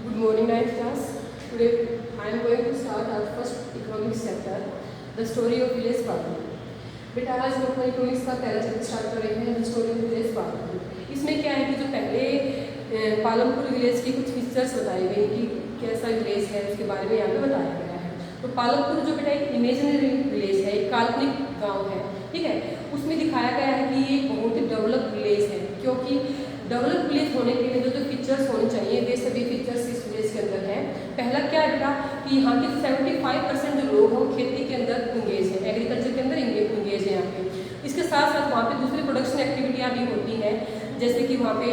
Good morning, ninth class. Today I am going to start our first economics chapter, the story of village farming. बेटा आज हम अपना economics का पहला chapter start कर रहे हैं, the story of village farming. इसमें क्या है कि जो पहले पालमपुर विलेज की कुछ फीचर्स बताए गए कि कैसा विलेज है उसके बारे में यहाँ पे बताया गया है। तो पालमपुर जो बेटा एक इमेजिनरी विलेज है, एक काल्पनिक गाँव है, ठीक है। उसमें दिखाया गया है कि ये बहुत ही डेवलप विलेज है, क्योंकि डेवलप विलेज होने के लिए जो फीचर्स होने चाहिए वे सभी फीचर्स इस विलेज के अंदर है। पहला क्या है बेटा कि यहाँ के 75% जो लोग हैं खेती के अंदर इंगेज है, एग्रीकल्चर के अंदर इंगेज है यहाँ पे। इसके साथ साथ वहाँ पे दूसरी प्रोडक्शन एक्टिविटियाँ भी होती हैं, जैसे कि वहाँ पे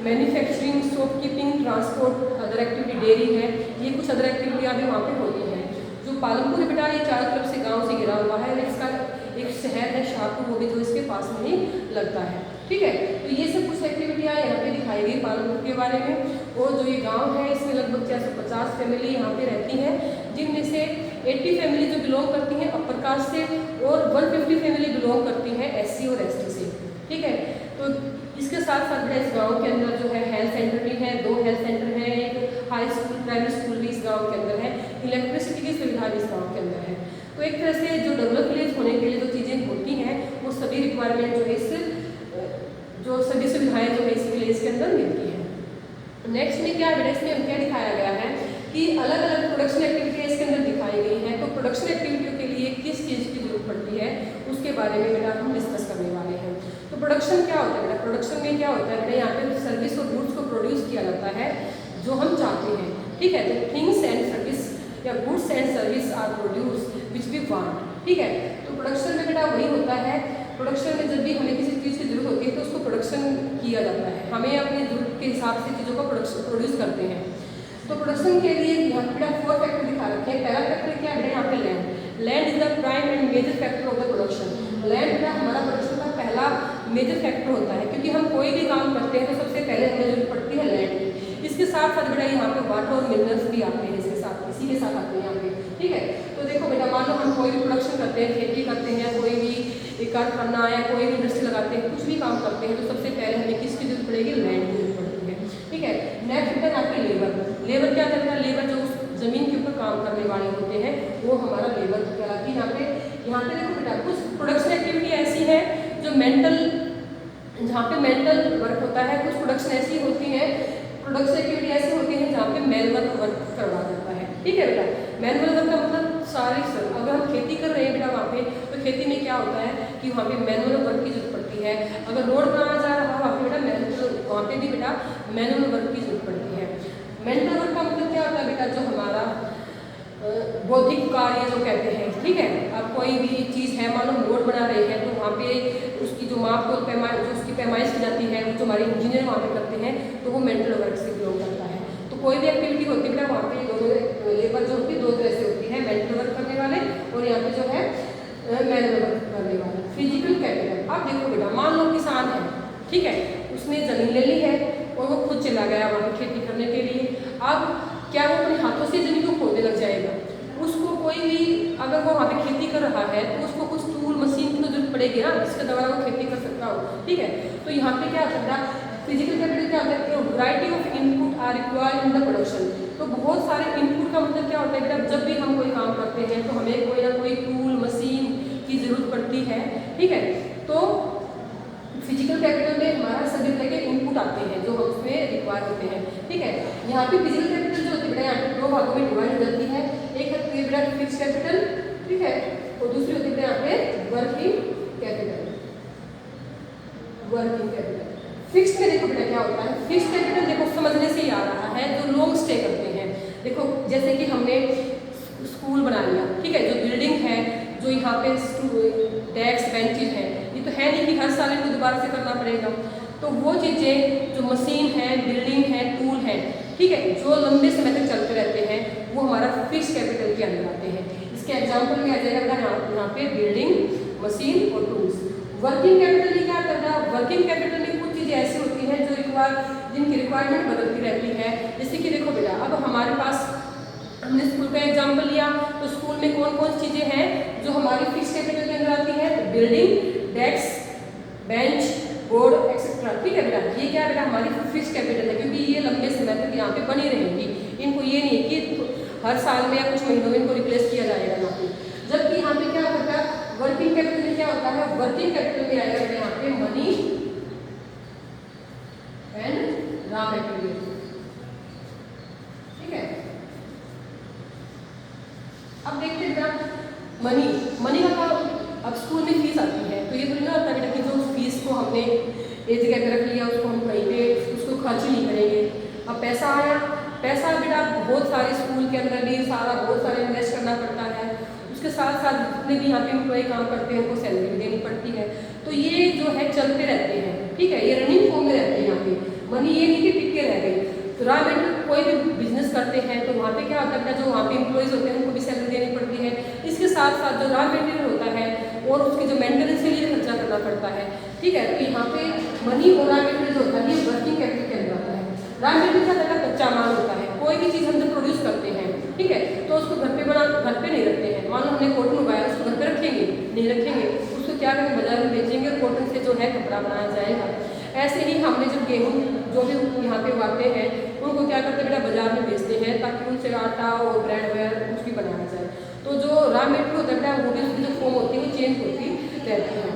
manufacturing, shopkeeping, transport, other activity, dairy है, ये कुछ अदर एक्टिविटियाँ भी वहाँ पे होती हैं। जो पालमपुर है बेटा ये चारों तरफ से गाँव से घिरा हुआ है, इसका एक शहर है शाहपुर, वो भी जो इसके पास में ही लगता है, ठीक है। तो ये सब कुछ एक्टिविटियाँ यहाँ पे दिखाई गई पालमपुर के बारे में। और जो ये गांव है इसमें लगभग 450 फैमिली यहाँ पे रहती हैं, जिनमें से 80 फैमिली जो बिलोंग करती हैं अपर कास्ट से और 150 फैमिली बिलोंग करती हैं SC और ST से, ठीक है। तो इसके साथ साथ इस गाँव के अंदर जो है हेल्थ सेंटर भी है, 2 हेल्थ सेंटर हैं, एक हाई स्कूल, प्राइमरी स्कूल भी इस गाँव के अंदर है, इलेक्ट्रिसिटी की सुविधा भी इस गाँव के अंदर है। तो एक तरह से जो डेवलप विलेज होने के लिए जो चीज़ें होती हैं वो सभी रिक्वायरमेंट जो है इस जो सभी सुविधाएं जो है इस विलेज के अंदर मिलती है। नेक्स्ट में क्या है, इसमें क्या दिखाया गया है कि अलग अलग प्रोडक्शन एक्टिविटीज इसके अंदर दिखाई गई हैं। तो प्रोडक्शन एक्टिविटियों के लिए किस चीज़ की जरूरत पड़ती है उसके बारे में बेटा हम डिस्कस करने वाले हैं। तो प्रोडक्शन क्या होता है बेटा, प्रोडक्शन में क्या होता है बेटा, यहाँ पे सर्विस और गुड्स को प्रोड्यूस किया जाता है जो हम चाहते हैं, ठीक है। तो थिंग्स एंड सर्विस या goods and service are produce which we want, ठीक है। तो प्रोडक्शन में बेटा वही होता है, प्रोडक्शन में जब भी हमें किसी चीज़ की जरूरत होती है तो उसको प्रोडक्शन किया जाता है, हमें अपनी जरूरत के हिसाब से चीज़ों को प्रोड्यूस करते हैं। तो प्रोडक्शन के लिए यहाँ पे बेटा 4 फैक्टर दिखा रखे हैं। पहला फैक्टर क्या है, यहाँ पे land is the prime and major factor of the production. Land बेटा हमारा प्रोडक्शन का पहला मेजर फैक्टर होता है, क्योंकि हम कोई भी काम करते हैं तो सबसे पहले हमें जरूरत पड़ती है लैंड की। इसके साथ साथ बेटा यहाँ पे वाटर और मिनरल्स भी आते हैं, इसके साथ इसी के साथ आते हैं यहाँ पे, ठीक है। तो देखो बेटा मान लो हम कोई भी प्रोडक्शन करते हैं, खेती करते हैं, कोई भी कारखाना या कोई भी इंडस्ट्री लगाते हैं, कुछ भी काम करते हैं तो सबसे पहले हमें किसकी जरूरत पड़ेगी, लैंड की जरूरत पड़ती है, ठीक है। नेक्स्ट बेटा यहाँ पे लेबर क्या करता है, लेबर जो उस जमीन के ऊपर काम करने वाले होते हैं वो हमारा लेबर कहलाती है। यहाँ पे देखो बेटा कुछ प्रोडक्शन एक्टिविटी ऐसी है जो मेंटल, जहाँ पे मेंटल वर्क होता है, कुछ प्रोडक्शन ऐसी होती है, प्रोडक्शन एक्टिविटी ऐसी होती है जहाँ पे मैनुअल वर्क करवा जाता है, ठीक है बेटा। मैनुअल वर्क का मतलब सारी अगर हम खेती कर रहे हैं बेटा वहाँ पे, तो खेती में क्या होता है कि वहाँ पे मैनुअल वर्क की जरूरत पड़ती है। अगर रोड बनाया जा रहा है वहाँ पे बेटा वहाँ पे भी बेटा मैनुअल वर्क की जरूरत पड़ती है। मेंटल वर्क का मतलब क्या होता है बेटा, जो हमारा बौद्धिक कार्य जो कहते हैं, ठीक है। अब कोई भी चीज़ है, मान लो रोड बना रहे हैं तो वहाँ पे उसकी जो माप और जो उसकी पैमाइश की जाती है वो जो हमारे इंजीनियर वहाँ पे करते हैं, तो वो मेंटल वर्क से बिलोंग करता है। तो कोई भी एक्टिविटी होती है बेटा वहाँ पे दोनों लेबर जो होती है 2 तरह से होती है, मेंटल वर्क करने वाले और यहाँ पे जो है मैनुअल वर्क करने वाले। फिजिकल कैपिटल, अब देखो बेटा मान लो किसान है, ठीक है, उसने जमीन ले ली है और वो खुद चला गया वहाँ पे खेती करने के लिए। अब क्या वो अपने हाथों से जमीन को खोदने लग जाएगा? उसको कोई भी अगर वो वहाँ पे खेती कर रहा है तो उसको कुछ टूल मशीन की तो जरूरत पड़ेगी ना, जिसके द्वारा वो खेती कर सकता हो, ठीक है। तो यहाँ पे क्या होता है, फिजिकल कैपिटल क्या होता है, variety of input are required in the production. तो बहुत सारे इनपुट का मतलब क्या होता है बेटा, जब भी हम कोई काम करते हैं तो हमें कोई ना कोई टूल मशीन की जरूरत पड़ती है, ठीक है। तो फिजिकल कैपिटल में हमारा सभी तरह के इनपुट आते हैं जो हम उसमें रिक्वायर होते हैं, ठीक है। यहाँ पे फिजिकल कैपिटल जो होती है बेटा यहाँ पे 2 भागों में डिवाइड हो जाती है। एक होती है बेटा फिक्स कैपिटल, ठीक है, और दूसरी होती है बेटा यहाँ पे वर्किंग कैपिटल। फिक्स में देखो बेटा क्या होता है, फिक्स कैपिटल देखो समझने से ही आ रहा है, जो लॉन्ग स्टे करते हैं। देखो जैसे कि हमने स्कूल बना लिया, ठीक है, जो बिल्डिंग है, जो यहाँ पे डेस्क बेंचेज हैं, ये तो है नहीं कि हर साल इनको दोबारा से करना पड़ेगा। तो वो चीज़ें जो मशीन है, बिल्डिंग है, टूल है, ठीक है, जो लंबे समय तक चलते रहते हैं वो हमारा फिक्स कैपिटल के अंदर आते हैं। इसके एग्जाम्पल में आ जाएगा यहाँ पे बिल्डिंग, मशीन और टूल्स। वर्किंग कैपिटल में क्या करता है, वर्किंग कैपिटल में कुछ चीज़ें ऐसी होती हैं जो जिनकी रिक्वायरमेंट बदलती रहती है। जैसे कि देखो बेटा अब हमारे पास हमने स्कूल का एग्जाम्पल लिया, तो स्कूल में कौन कौन सी चीज़ें हैं जो हमारी फिक्स कैपिटल के अंदर आती है, building, desk, bench, board etcetera, ठीक है बेटा। ये क्या बेटा हमारी फिक्स कैपिटल है, क्योंकि ये लंबे समय तक यहाँ पे बनी रहेंगी, इनको ये नहीं है कि हर साल में या कुछ महीनों में इनको रिप्लेस किया जाएगा यहाँ पे। जबकि यहाँ पे क्या होता है, वर्किंग कैपिटल में क्या होता है, वर्किंग कैपिटल में आएगा यहाँ पे मनी एंड रॉ मटेरियल। ठीक है, अब देखते हैं बेटा मनी का क्या, अब स्कूल में फीस आती है तो ये थोड़ी ना होता है बेटा कि जो फीस को हमने एक जगह पे रख लिया उसको हम कहीं पे उसको खर्च नहीं करेंगे। अब पैसा आया, पैसा बेटा बहुत सारे स्कूल के अंदर भी बहुत सारे इन्वेस्ट करना पड़ता है, उसके साथ साथ जितने भी यहाँ पे एम्प्लॉय काम करते हैं उनको सैलरी भी देनी पड़ती है। तो ये जो है चलते रहते हैं, ठीक है, ये रनिंग फॉर्म में रहते हैं यहाँ पे। मनी ये नहीं कि टिक के रह गई। तो रॉ मटेरियल कोई भी बिजनेस करते हैं तो वहाँ पे क्या होता है, जो वहाँ पे एम्प्लॉयज होते हैं उनको भी सैलरी देनी पड़ती है। इसके साथ साथ जो रॉ मटेरियल होता है और उसके जो मेंटेनेंस के लिए खर्चा करना पड़ता है। ठीक है, तो यहाँ पे मनी और रॉ मटेरियल जो होता है ये वर्किंग कैपिटल के अंदर आता है। रॉ मटेरियल क्या होता है, कच्चा माल होता है। कोई भी चीज़ हम जब प्रोड्यूस करते हैं, ठीक है, तो उसको घर पे नहीं रखते हैं। मान लो हमने कॉटन उगाया, उसको घर पे रखेंगे नहीं रखेंगे, उसको क्या करेंगे, बाजार में बेचेंगे और कॉटन से जो है कपड़ा बनाया जाएगा। ऐसे ही हमने जब गेहूँ जो भी यहाँ पे उगाते हैं उनको क्या करते हैं बेटा, बाजार में बेचते हैं ताकि उनसे आटा और ब्रेड वगैरह कुछ भी बनाया जाए। तो जो रॉ मटेरियल होता है वो भी उसकी जो फॉर्म होती है वो चेंज होती रहती है।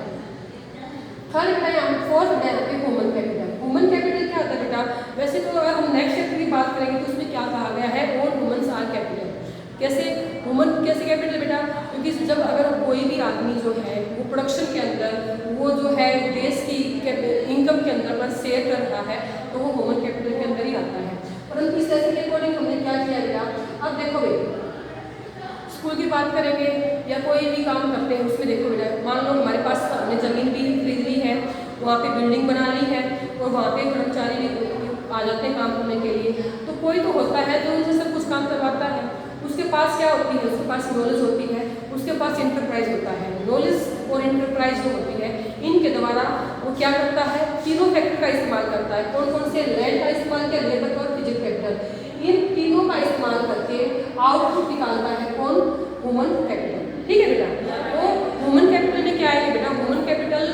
थर्ड बेटा यहाँ फोर्थ बेटा यहाँ पे ह्यूमन कैपिटल। ह्यूमन कैपिटल क्या होता है बेटा, वैसे तो अगर हम नेक्स्ट चैप्टर की बात करेंगे तो उसमें क्या कहा गया है, ऑल ह्यूमन्स आर कैपिटल। कैसे ह्यूमन कैसे कैपिटल बेटा, क्योंकि जब अगर कोई भी आदमी जो है वो प्रोडक्शन के अंदर वो जो है देश की इनकम के अंदर अपना शेयर कर रहा है तो वो ह्यूमन कैपिटल के अंदर ही आता है। परंतु इस तरह के अकॉर्डिंग हमने क्या किया बेटा, अब देखो भाई स्कूल की बात करेंगे या कोई भी काम करते हैं उसमें देखो बेटा, मान लो हमारे पास हमने ज़मीन भी खरीद ली है, वहाँ पे बिल्डिंग बना ली है और वहाँ पे कर्मचारी भी आ जाते हैं काम करने के लिए। तो कोई तो होता है जो उनसे सब कुछ काम करवाता है, उसके पास क्या होती है, उसके पास नॉलेज होती है, उसके पास इंटरप्राइज होता है। नॉलेज और इंटरप्राइज जो होती है इनके द्वारा वो क्या करता है, तीनों फैक्टर का इस्तेमाल करता है। कौन कौन से, लैंड का इस्तेमाल किया, लेबर और फिजिकल फैक्टर, इन तीनों का इस्तेमाल करके आउटपुट निकालता है कौन, ह्यूमन कैपिटल। ठीक है बेटा, तो ह्यूमन कैपिटल में क्या आएगा बेटा, ह्यूमन कैपिटल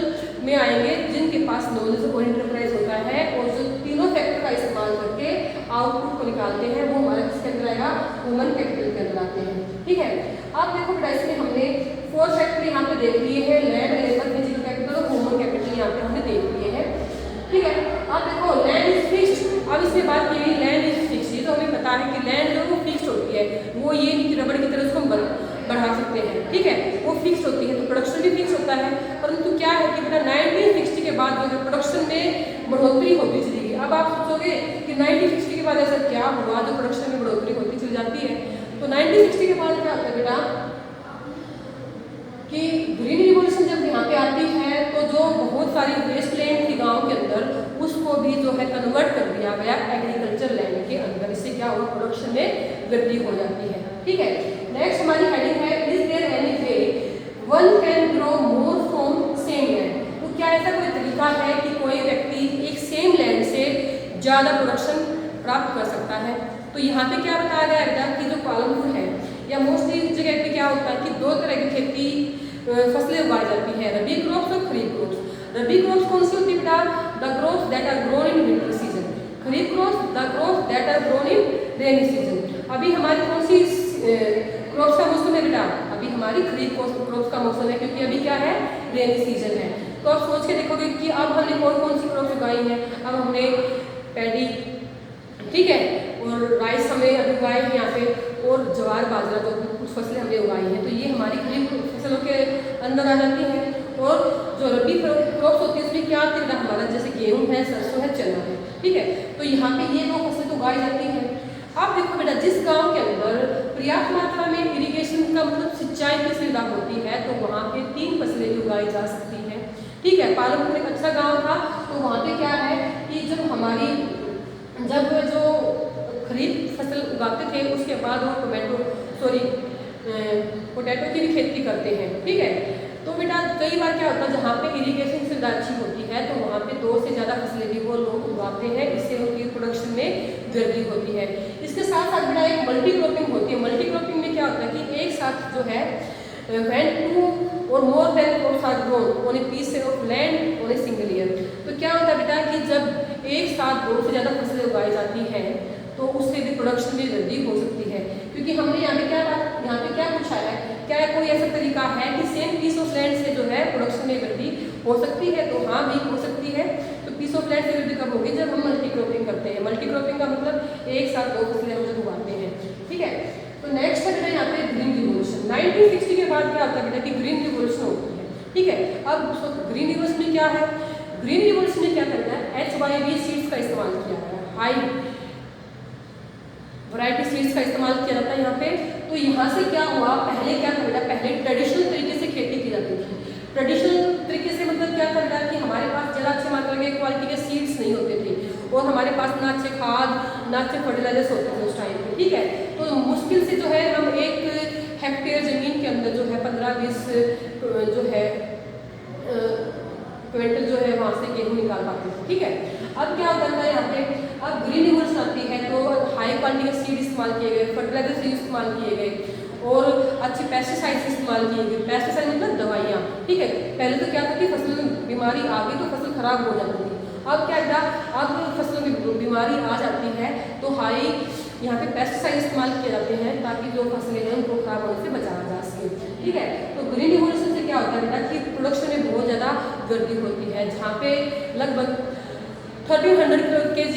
में आएंगे जिनके पास नॉलेज और इंटरप्राइज होता है और जो तीनों फैक्टर का इस्तेमाल करके आउटपुट को निकालते हैं वो हमारे किसके अंदर आएगा, ह्यूमन कैपिटल के अंदर आते हैं। ठीक है, अब देखो बेटा इसमें हमने 4 फैक्टर यहाँ पे देख लिए हैं, लैंड, लेबर, फिजिकल कैपिटल और ह्यूमन कैपिटल यहाँ पे हमने देख लिए हैं। ठीक है, अब देखो लैंड इज फिक्स्ड। अब इसमें बात की गई लैंड इज फिक्स्ड, ये तो हमें पता है कि लैंड जो वो फिक्स्ड होती है, वो ये नहीं कि रबड़ की तरह उसको हम बढ़ा सकते हैं। ठीक है, वो फिक्स्ड होती है तो प्रोडक्शन भी फिक्स होता है। परंतु क्या है कि बेटा 1960 के बाद जो है प्रोडक्शन में बढ़ोतरी होती चली गई। अब आप सोचोगे कि 1960 के बाद ऐसा क्या हुआ जो प्रोडक्शन में बढ़ोतरी होती चली जाती है। तो 1960 के बाद क्या होता है बेटा कि ग्रीन रिवॉल्यूशन जब यहाँ पे आती है तो जो बहुत सारी वेस्ट लैंड थी गाँव के अंदर उसको भी जो है कन्वर्ट कर दिया गया एग्रीकल्चर लैंड के अंदर। इससे क्या हुआ, प्रोडक्शन में वृद्धि हो जाती है। ठीक है, नेक्स्ट हमारी हेडिंग है is there any way one can grow more from same land. तो क्या ऐसा कोई तरीका है कि कोई व्यक्ति एक सेम लैंड से ज़्यादा प्रोडक्शन प्राप्त कर सकता है। तो यहाँ पे क्या बताया गया है कि जो पालनपुर है या मोस्टली जगह पे क्या होता है कि 2 तरह की खेती फसलें उगाई जाती है, रबी क्रॉप्स और खरीफ क्रॉप्स। रबी क्रॉप्स कौन सी होती है बेटा, the crops that are grown in winter season. Kharif crops the crops that are grown in rainy season. अभी हमारी कौन सी क्रॉप्स का मौसम है बेटा, अभी हमारी खरीफ क्रॉप्स का मौसम है क्योंकि अभी क्या है, रेनी सीजन है। तो आप सोच के देखोगे कि अब हमने कौन कौन सी क्रॉप्स उगाई है। अब हमने पैडी, ठीक है, और राइस हमने अभी उगाए हैं यहाँ पे और ज्वार बाजरा जो कुछ फसलें हमने उगाई हैं तो ये हमारी खरीफ फसलों के अंदर आ जाती हैं। और जो रबी क्रॉप्स होती है उसमें क्या आती है हमारा, जैसे गेहूँ है, सरसों है, चना है। ठीक है, तो यहाँ पे ये 2 फसलें तो उगाई जाती हैं। अब देखो बेटा जिस गांव के अंदर पर्याप्त मात्रा में इरिगेशन का मतलब सिंचाई की सुविधा होती है तो वहाँ पे 3 फसलें भी उगाई जा सकती हैं। ठीक है, पालनपुर एक अच्छा गाँव था तो वहाँ पे क्या है कि जब जो खरीफ फसल उगाते थे उसके बाद वो पोटैटो की भी खेती करते हैं। ठीक है, तो बेटा कई बार क्या होता है जहाँ पे इरिगेशन सुविधा अच्छी होती है तो वहाँ पे 2 से ज़्यादा फसलें भी वो लोग उगाते हैं, इससे उनकी प्रोडक्शन में वृद्धि होती है। इसके साथ साथ बेटा एक मल्टी क्रॉपिंग होती है। मल्टी क्रॉपिंग में क्या होता है कि एक साथ जो है when 2 or more than crops are grown on a piece of land on a single year। तो क्या होता है बेटा कि जब एक साथ 2 से ज़्यादा फसलें उगाई जाती हैं तो उससे भी प्रोडक्शन में वृद्धि हो सकती है। क्योंकि हमने यहाँ पे क्या पूछा है, क्या कोई ऐसा तरीका है कि सेम पीस ऑफ लैंड से जो है प्रोडक्शन में वृद्धि हो सकती है? तो हाँ भी हो सकती है। तो पीस ऑफ लैंड से वृद्धि कब होगी? जब हम मल्टी क्रॉपिंग करते हैं। मल्टी क्रॉपिंग का मतलब एक साथ 2 फसलें हम जब उगाते हैं, ठीक है। तो नेक्स्ट है बेटा यहाँ पे ग्रीन रिवॉल्यूशन। 1960 के बाद क्या होता है बेटा कि ग्रीन रिवॉल्यूशन होती है, ठीक है। अब ग्रीन रिवॉल्यूशन में क्या है? ग्रीन रिवॉल्यूशन में क्या करता है? HYV सीड्स का इस्तेमाल किया है, हाई वैरायटी सीड्स का इस्तेमाल किया जाता है यहाँ पे। तो यहाँ से क्या हुआ, पहले क्या था बेटा, पहले ट्रेडिशनल तरीके से खेती की जाती थी। ट्रेडिशनल तरीके से मतलब क्या था कि हमारे पास ज़्यादा अच्छे मात्रा में क्वालिटी के सीड्स नहीं होते थे और हमारे पास ना अच्छे खाद ना अच्छे फर्टिलाइजर्स होते थे उस टाइम पे, ठीक है। तो मुश्किल से जो है हम 1 हेक्टेयर ज़मीन के अंदर जो है 15-20 जो है क्विंटल जो है वहाँ से गेहूँ निकाल पाते थे, ठीक है। अब क्या होता है यहाँ पे, अब ग्रीन रिवॉल्यूशन आती है तो हाई क्वालिटी के सीड इस्तेमाल किए गए, फर्टिलाइजर सीड इस्तेमाल किए गए और अच्छे पेस्टिसाइड्स इस्तेमाल किए गए। पेस्टिसाइड मतलब दवाइयाँ, ठीक है। पहले तो क्या था कि फसल में बीमारी आ गई तो फसल खराब हो जाती थी। अब क्या था, अब फसलों में बीमारी आ जाती है तो हाई यहाँ पे पेस्टिसाइड इस्तेमाल किए जाते हैं ताकि जो फसलें हैं उनको खराब होने से बचाया जा सके, ठीक है। तो ग्रीन रिवॉल्यूशन से क्या होता है बेटा कि प्रोडक्शन में बहुत ज़्यादा वृद्धि होती है। जहाँ पे लगभग 1300 kg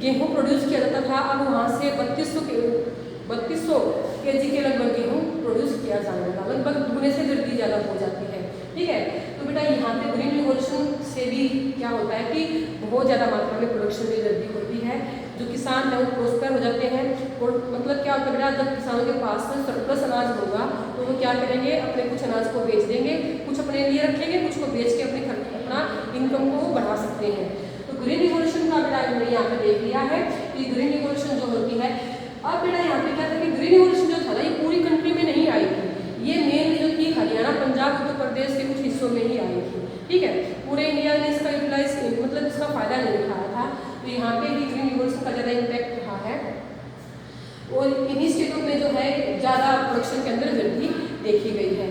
गेहूँ प्रोड्यूस किया जाता था, अब वहाँ से 3200 kg के लगभग गेहूँ प्रोड्यूस किया जाने लगा, लगभग दुगने से वृद्धि ज़्यादा हो जाती है, ठीक है। तो बेटा यहाँ पे ग्रीन रिवॉल्यूशन से भी क्या होता है कि बहुत ज़्यादा मात्रा में प्रोडक्शन में वृद्धि होती है। जो किसान है वो प्रोस्पर हो जाते हैं और मतलब क्या होता है बेटा, जब किसानों के पास सरप्लस अनाज होगा तो वो क्या करेंगे, अपने कुछ अनाज को बेच देंगे, कुछ अपने लिए रखेंगे, कुछ को बेच के अपना इनकम को बढ़ा सकते हैं। तो ग्रीन रिवॉल्यूशन का बेटा हमने यहाँ पे देख लिया है कि ग्रीन रिवॉल्यूशन जो होती है। अब बेटा यहाँ पे क्या था कि ग्रीन रिवॉल्यूशन जो था ना ये पूरी कंट्री में नहीं आई थी, ये मेनली जो थी हरियाणा, पंजाब, उत्तर प्रदेश के कुछ हिस्सों में ही आई थी, ठीक है। पूरे इंडिया ने इसका यूटिलाइज मतलब इसका फायदा नहीं उठाया था। तो यहाँ पे भी ग्रीन रिवॉल्यूशन का ज़्यादा इम्पैक्ट रहा है और इन्हीं स्टेटों में जो है ज़्यादा प्रोडक्शन के अंदर वृद्धि देखी गई है।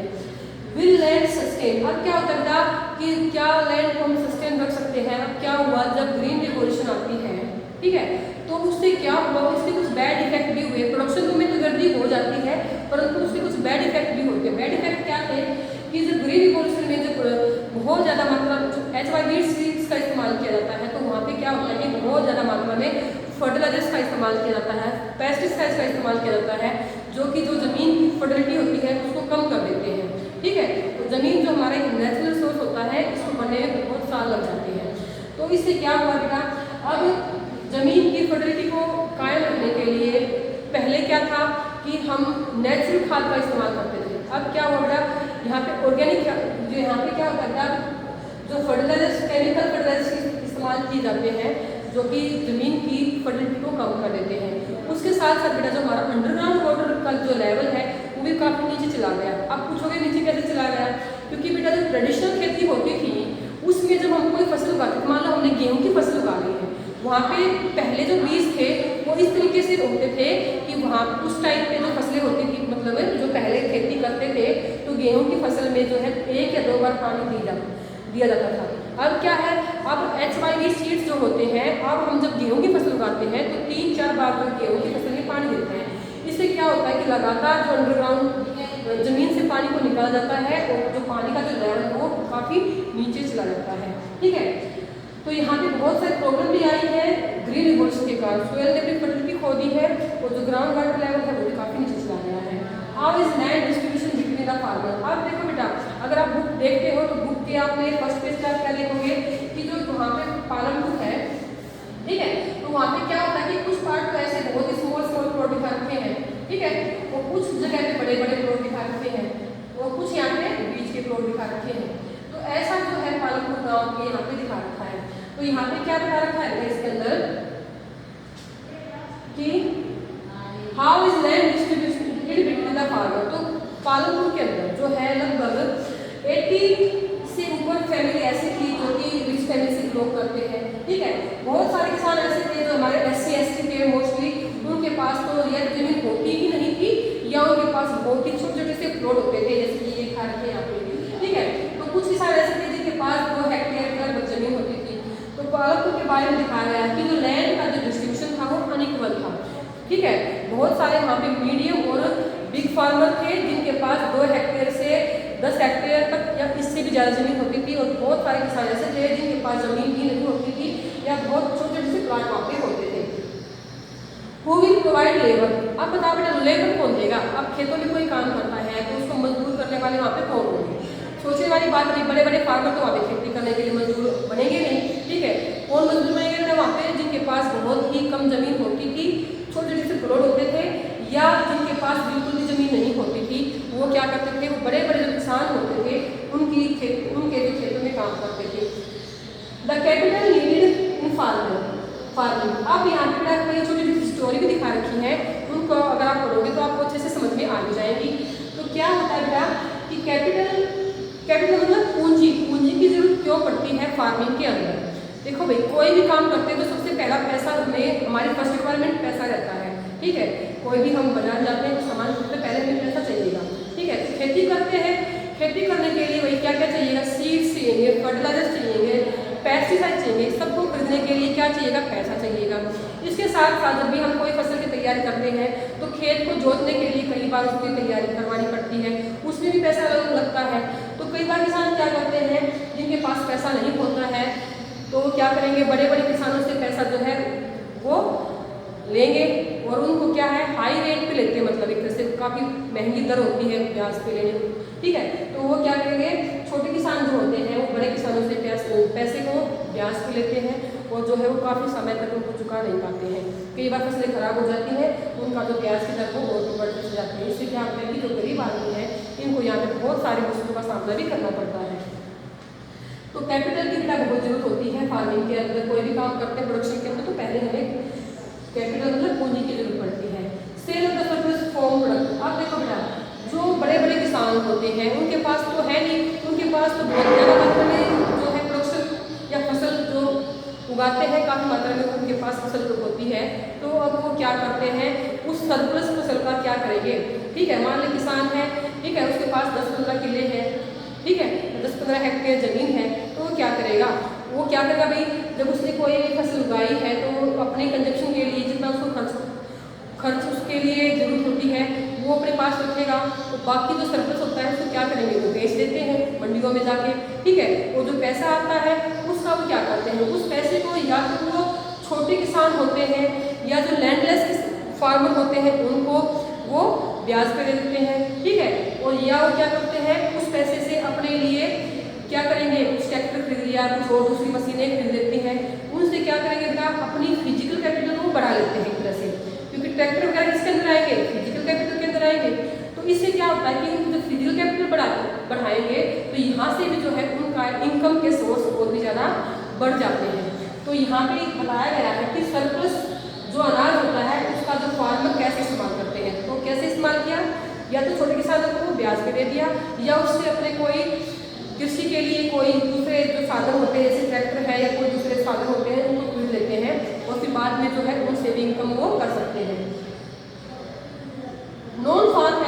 विल लैंड सस्टेन, अब क्या होता है कि क्या लैंड को हम सस्टेन रख सकते हैं? अब क्या हुआ, जब ग्रीन रिवॉल्यूशन आती है, ठीक है, तो उससे क्या हुआ, उसके कुछ बैड इफेक्ट भी हुए। प्रोडक्शन में तो वृद्धि हो जाती है परंतु उसके कुछ बैड इफेक्ट भी होते हैं। बैड इफेक्ट क्या थे कि जब ग्रीन रिवॉल्यूशन में जब बहुत ज़्यादा मात्रा HYV सीड्स का इस्तेमाल किया जाता है तो वहाँ पे क्या होता है कि बहुत ज़्यादा मात्रा में फर्टिलाइजर्स का इस्तेमाल किया जाता है, पेस्टिसाइड्स का इस्तेमाल किया जाता है, जो कि जो ज़मीन की फर्टिलिटी होती है उसको कम कर देते हैं, ठीक है। तो ज़मीन जो हमारा एक नेचुरल सोर्स होता है इसको बनने में बहुत साल लग जाते हैं। तो इससे क्या हुआ बेटा, अब ज़मीन की फर्टिलिटी को कायम रखने के लिए पहले क्या था कि हम नेचुरल खाद का इस्तेमाल करते थे। अब क्या हुआ बेटा, यहाँ पे ऑर्गेनिक जो यहाँ पे क्या होता है, जो फर्टिलाइजर्स केमिकल फर्टिलाइजर्स इस्तेमाल किए जाते हैं जो कि ज़मीन की फर्टिलिटी को कम कर देते हैं। उसके साथ साथ बेटा जो हमारा अंडरग्राउंड वाटर का जो लेवल है वो भी काफ़ी नीचे चला गया। आप पूछोगे नीचे कैसे चला गया, क्योंकि बेटा जो ट्रेडिशनल खेती होती थी उसमें जब हम कोई फसल उगाते थे, मान लो हमने गेहूँ की फसल उगा ली है, वहाँ पे पहले जो बीज थे वो इस तरीके से होते थे कि वहाँ उस टाइम पे जो फसलें होती थी, मतलब जो पहले खेती करते थे तो गेहूँ की फसल में जो है 1 या 2 बार पानी दिया जाता था। अब क्या है, अब HYV सीड्स जो होते हैं, अब हम जब गेहूँ की फसल उगाते हैं तो 3-4 बार जो गेहूँ की फसल में पानी देते हैं। इससे क्या होता है कि लगातार जो अंडरग्राउंड ज़मीन से पानी को निकाला जाता है और जो पानी का जो लेवल है वो काफ़ी नीचे चला जाता है, ठीक है। तो यहाँ पे बहुत सारी प्रॉब्लम भी आई है ग्रीन रिवॉल्यूशन के कारण। सोयल ने अपनी फर्टिलिटी खो दी है और जो ग्राउंड वाटर लेवल है वो भी काफ़ी नीचे चला गया है। How is land distribution between the farmer. अब देखो बेटा, अगर आप बुक देखते हो तो बुक के आपने फर्स्ट पेज पर आप क्या देखोगे कि जो वहाँ पे पालन बुक है, ठीक है, तो वहाँ पे क्या होता है कि कुछ पार्ट तो ऐसे बहुत ही स्मॉल प्लॉट दिखा रखे हैं, ठीक है, और कुछ जगह पे बड़े बड़े प्लॉट दिखा रखे हैं और कुछ यहाँ पे बीच के प्लॉट दिखा रखे हैं। तो ऐसा जो है पालनपुर गाँव के यहाँ पे दिखा रखा है। तो यहाँ पे क्या बता रखा है इसके अंदर कि how is land distribution between the farmer. तो पालनपुर के अंदर जो है लगभग 80 से ऊपर फैमिली ऐसी थी जो कि रिच फैमिली से बिलोंग करते हैं, ठीक है। बहुत सारे किसान ऐसे थे जो हमारे SC ST थे मोस्टली, उनके पास तो यह जमीन होती ही नहीं थी या उनके पास बहुत ही छोटे छोटे से प्लॉट होते थे जैसे कि ये खा रखे यहाँ पे, ठीक है। तो कुछ किसान ऐसे थे जिनके पास 2 हेक्टेयर जमीन होती थी। तो पालनपुर के बारे में दिखाया गया कि जो लैंड का जो डिस्ट्रीब्यूशन था वो अनइक्वल था। ठीक है। बहुत सारे वहाँ पे मीडियम और बिग फार्मर थे जिनके पास 2 हेक्टेयर से 10 हेक्टेयर तक या इससे भी ज़्यादा ज़मीन होती थी, और बहुत सारे किसान ऐसे थे जिनके पास ज़मीन भी नहीं होती थी या बहुत छोटे छोटे प्लाट वहाँ पे होते थे। Who will provide labour? अब बताओ बेटा, लेबर कौन देगा? अब खेतों में कोई काम करता है तो उसको मजदूर करने वाले वहाँ पे कौन होंगे? सोचने वाली बात नहीं, बड़े बड़े फार्मर तो वहाँ पे खेती करने के लिए मजदूर बनेंगे नहीं, ठीक है। कौन मजदूर बनेंगे ना वहाँ पे? जिनके पास बहुत ही कम जमीन होती थी, छोटे छोटे प्लॉट होते थे, या जिनके पास बिल्कुल भी जमीन नहीं होती थी, वो क्या करते थे, वो बड़े बड़े जो किसान होते थे उनके खेतों में काम करते थे। The capital needed in farming. अब यहाँ पे बेटा कोई छोटी छोटी स्टोरी भी दिखा रखी है, उनको अगर आप पढ़ोगे तो आपको अच्छे से समझ में आ जाएगी। तो क्या होता है बेटा कि कैपिटल मतलब पूंजी की जरूरत क्यों पड़ती है फार्मिंग के अंदर? देखो भाई, कोई भी काम करते हैं तो सबसे पहला पैसा हमें, हमारी फर्स्ट रिक्वायरमेंट पैसा रहता है, ठीक है। कोई भी हम बाजार जाते हैं तो सामान खरीदते पहले हमें पैसा चाहिएगा, ठीक है। तो खेती करते हैं, खेती करने के लिए वही क्या क्या चाहिएगा? सीड्स चाहिए, फर्टिलाइजर चाहिए, पेस्टिसाइड चाहिए, सबको खरीदने के लिए क्या चाहिएगा? पैसा चाहिएगा। इसके साथ साथ जब भी हम कोई फसल की तैयारी करते हैं तो खेत को जोतने के लिए कई बार उसकी तैयारी करवानी पड़ती है, उसमें भी पैसा लगता है। तो कई बार किसान क्या करते हैं, जिनके पास पैसा नहीं होता है तो क्या करेंगे, बड़े बड़े किसानों से पैसा जो है वो लेंगे और उनको क्या है, हाई रेट पे लेते हैं, मतलब एक तरह से काफ़ी महंगी दर होती है ब्याज पे लेने की, ठीक है। तो वो क्या करेंगे, छोटे किसान जो होते हैं वो बड़े किसानों से पैसे को ब्याज पे लेते हैं और जो है वो काफ़ी समय तक उनको चुका नहीं पाते हैं। कई बार फसलें खराब हो जाती है, उनका जो ब्याज की दर वो और बढ़ती जाती है। इससे क्या होता है कि जो गरीब आदमी है इनको यहाँ पे बहुत सारी मुश्किलों का सामना भी करना पड़ता है। तो कैपिटल की बेटा बहुत जरूरत होती है फार्मिंग के अंदर। कोई भी काम करते हैं प्रोडक्शन के अंदर तो पहले हमें कैपिटल मतलब पूंजी की जरूरत पड़ती है। Sale of the surplus farm product. अब देखो बेटा, जो बड़े बड़े किसान होते हैं उनके पास तो है नहीं, उनके पास तो बहुत ज़्यादा मात्रा में जो है प्रोडक्शन या फसल जो उगाते हैं, काफ़ी मात्रा में उनके पास फसल होती है। तो अब वो क्या करते हैं, उस सरप्लस फसल का क्या करेंगे, ठीक है। मान लो किसान है, ठीक है, उसके पास 10-15 किले हैं, ठीक है, 10-15 हेक्टेयर जमीन है, तो वो क्या करेगा, वो क्या करेगा भाई, जब उसने कोई भी फसल उगाई है तो अपने कंजप्शन के लिए जितना उसको खर्च उसके लिए जरूरत होती है वो अपने पास रखेगा। तो बाकी जो सरप्लस होता है उसको क्या करेंगे, वो बेच देते हैं मंडियों में जाके, ठीक है। वो जो पैसा आता है उसका वो क्या करते हैं, उस पैसे को या तो वो छोटे किसान होते हैं या जो लैंडलेस फार्मर होते हैं उनको वो ब्याज पे दे देते हैं, ठीक है। और या वो क्या करते हैं, उस पैसे से अपने लिए क्या करेंगे, कुछ ट्रैक्टर खरीद लिया, कुछ और दूसरी मशीनें खरीद लेते हैं। उनसे क्या करेंगे बेटा, अपनी फिजिकल कैपिटल को बढ़ा लेते हैं एक तरह से, क्योंकि ट्रैक्टर वगैरह किसके अंदर आएंगे, फिजिकल कैपिटल के अंदर आएंगे। तो इससे क्या होता है कि उनकी जो फिजिकल कैपिटल बढ़ाएंगे तो यहाँ से भी जो है उनका इनकम के सोर्स और भी ज़्यादा बढ़ जाते हैं। तो यहाँ पे बताया गया है कि सरप्लस जो अनाज होता है उसका जो फार्मर कैसे इस्तेमाल करते हैं। तो कैसे इस्तेमाल किया, या तो छोटे किसानों को ब्याज पे दे दिया, या उससे अपने कोई कृषि के लिए कोई दूसरे जो साधन होते हैं जैसे ट्रैक्टर है या कोई दूसरे साधन होते हैं उनको खरीद लेते हैं और फिर बाद में जो है उनसे भी इनकम वो कर सकते हैं। नॉन फार्म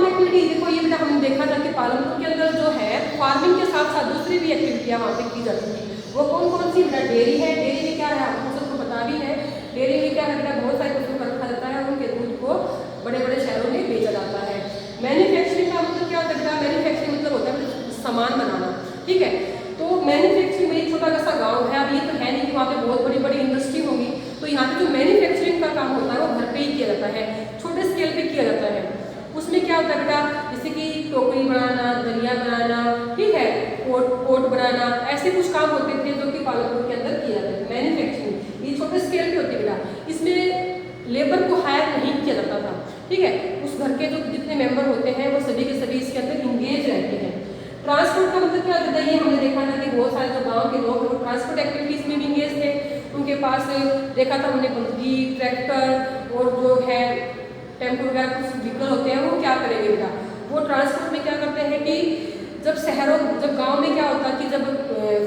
एक्टिविटी देखो, ये बेटा हमने देखा था कि पालनपुर के अंदर जो है फार्मिंग के साथ साथ दूसरी भी एक्टिविटियाँ वहाँ पे की जाती थी। वो कौन कौन सी बेटा, डेयरी है। डेयरी में क्या है आपको सबको पता भी है, डेयरी में क्या है बेटा, बहुत सारे पशु रखा जाता है, उनके दूध को बड़े बड़े शहरों में बेचा जाता है। मैन्युफैक्चरिंग का मतलब क्या होता है बेटा, मैन्युफैक्चरिंग मतलब होता है सामान बनाना, ठीक है। तो मैन्युफैक्चरिंग में छोटा सा गांव है, अब ये तो है नहीं कि वहाँ पे बहुत बड़ी बड़ी इंडस्ट्री होगी, तो यहाँ पे जो मैन्युफैक्चरिंग का काम होता है वो घर पे ही किया जाता है, छोटे स्केल पे किया जाता है। उसमें क्या होता है बेटा, जैसे कि टोकरी बनाना, दलिया बनाना, ठीक है, कोट बनाना, ऐसे कुछ काम होते थे जो कि पालनपुर के अंदर किया जाता है। मैन्युफैक्चरिंग ये छोटे स्केल पे होती है बेटा, इसमें लेबर को हायर नहीं किया जाता था, ठीक है। उस घर के जो जितने मेंबर होते हैं वो सभी के सभी इसके अंदर इंगेज रहते हैं। ट्रांसपोर्ट का मतलब क्या होता है, ये हमने देखा था कि बहुत सारे जो गांव के लोग हैं ट्रांसपोर्ट एक्टिविटीज़ में भी इंगेज थे। उनके पास देखा था हमने बग्गी, ट्रैक्टर और जो है टेम्पो वगैरह कुछ व्हीकल होते हैं, वो क्या करेंगे बेटा, वो ट्रांसपोर्ट में क्या करते हैं कि जब गांव में क्या होता है कि जब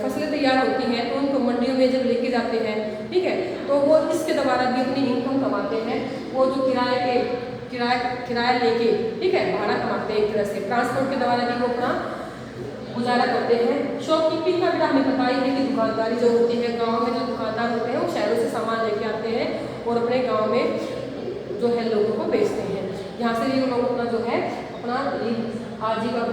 फसलें तैयार होती हैं तो उनको मंडियों में जब लेके जाते हैं, ठीक है, तो वो इसके द्वारा भी अपनी इनकम कमाते हैं। वो जो किराया लेके, ठीक है, भाड़ा कमाते हैं एक तरह से, ट्रांसपोर्ट के द्वारा भी वो अपना गुजारा करते हैं। शॉपकीपिंग का बेटा हमें पता ही है कि दुकानदारी जो होती है, गांव में जो दुकानदार होते हैं वो शहरों से सामान लेके आते हैं और अपने गांव में जो है लोगों को बेचते हैं। यहाँ से ये लोग अपना जो है अपना आजीविका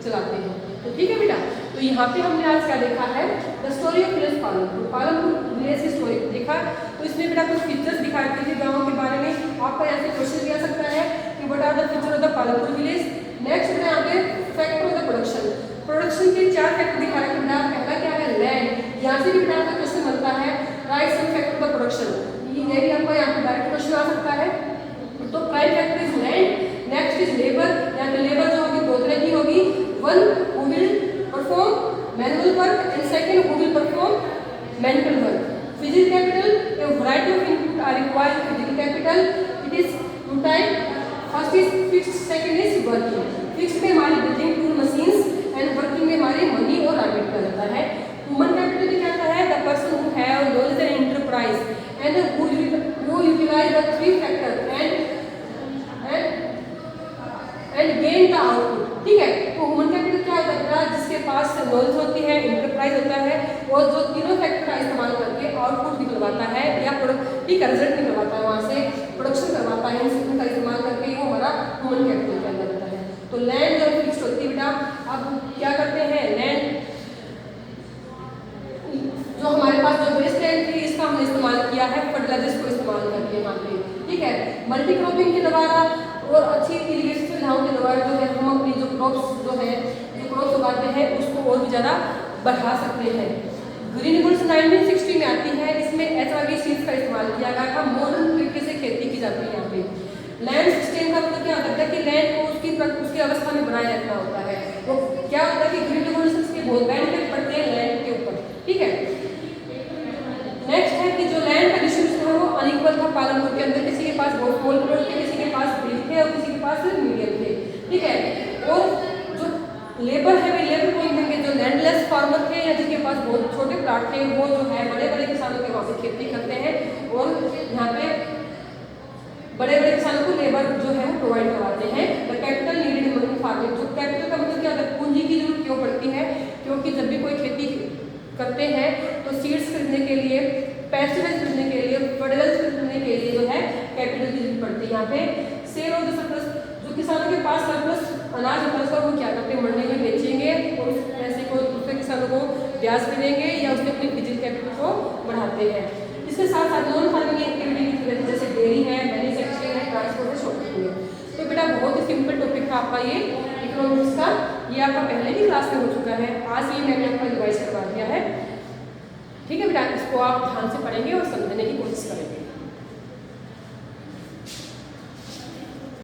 चलाते हैं। तो ठीक है बेटा, तो यहाँ पे हमने आज क्या देखा है, the story of village Palanpur. Palanpur village की स्टोरी देखा। तो इसमें बेटा कुछ फीचर्स दिखा रखे थे गाँव के बारे में। आपका यहाँ से क्वेश्चन दिया सकता है कि what are the feature of the Palanpur village. Next बेटा यहाँ पे factor of the production. Production के 4 फैक्टर दिखा रखे बेटा। पहला क्या है, लैंड। यहाँ से भी बेटा का क्वेश्चन बनता है, write some factor of the production. ये भी आपका यहाँ पे डायरेक्ट क्वेश्चन आ सकता है। तो prime factor is land. Next is labour. यहाँ पे लेबर जो होगी 2 तरह की होगी, one who will perform manual work and second who will perform mental work. Physical capital, a variety of input are required for physical capital. It is two type. First is fixed, second is working. Fixed में हमारी building tool machines and working में हमारे money और raw material रहता है। Human capital में क्या आता है, the person who have knowledge and enterprise and who utilize the 3 factor and gain the output. ठीक है, तो ह्यूमन कैपिटल क्या होता है, जिसके पास नॉलेज होती है, एंटरप्राइज होता है और जो तीनों फैक्टर का इस्तेमाल करके आउटपुट निकलवाता है या ठीक है रिजल्ट निकलवाता है, वहाँ से प्रोडक्शन करवाता है। इन का इस्तेमाल करके वो हमारा ह्यूमन कैपिटल के अंदर रहता है। तो लैंड जो फिक्स्ड होती है बेटा, अब क्या करते हैं, लैंड जो हमारे पास जो वेस्ट लैंड थी इसका हमने इस्तेमाल किया है फर्टिलाइजर्स को इस्तेमाल करके यहाँ पे। ठीक है, मल्टी क्रॉपिंग के द्वारा और अच्छी इरिगेशन सुविधाओं के द्वारा जो है हम अपनी जो क्रॉप्स उगाते हैं उसको और भी ज़्यादा बढ़ा सकते हैं। ग्रीन रिवॉल्यूशन 1960 में आती है। इसमें HRD सीड्स का इस्तेमाल किया गया था। मॉडर्न तरीके से खेती की जाती है यहाँ पे। लैंड सिस्टम का मतलब क्या होता है कि लैंड को उसकी अवस्था में बनाए रखना होता है। वो क्या होता है कि ग्रीन रिवॉल्यूशन के बहुत बेनिफिट पड़ते हैं लैंड के ऊपर। ठीक है, नेक्स्ट है कि जो लैंड का डिस्ट्रीब्यूशन है वो अनइक्वल था पालनपुर के अंदर। किसी के पास बहुत स्मॉल प्लॉट थे, किसी के पास बिग थे और किसी के पास मीडियम थे। ठीक है, और जो लेबर है वे लेबर कौन देंगे, जो लैंडलेस फार्मर थे या जिनके पास बहुत छोटे प्लाट थे वो जो है बड़े बड़े किसानों के वहाँ पे खेती करते हैं और यहाँ पे बड़े बड़े किसानों को लेबर जो है वो प्रोवाइड करवाते हैं। The capital needed in farming. जो कैपिटल का मतलब क्या होता है, पूंजी की जरूरत क्यों पड़ती है, क्योंकि जब भी कोई खेती करते हैं तो सीड्स खरीदने के लिए, पेस्टिसाइड खरीदने के लिए, फर्टिलाइजर खरीदने के लिए जो है कैपिटल की जरूरत पड़ती है। यहाँ पे सेल ऑफ द सरप्लस, जो किसानों के पास सरप्लस अनाज होता है उसका वो क्या करते हैं, मंडी में बेचेंगे और उस पैसे को दूसरे किसानों को ब्याज पे देंगे या उसके अपनी फिजिकल कैपिटल को बढ़ाते हैं। इसके साथ साथ नॉन फार्मिंग एक्टिविटी जैसे डेयरी है, मैन्युफैक्चरिंग है, ट्रांसपोर्ट है, शॉपिंग है। तो बेटा बहुत ही सिंपल टॉपिक था आपका ये इकोनॉमिक्स का। ये आपका पहले भी क्लास में हो चुका है, आज ये मैंने आपका रिवाइज करवा दिया है। ठीक है बेटा, इसको आप ध्यान से पढ़ेंगे और समझने की कोशिश करेंगे।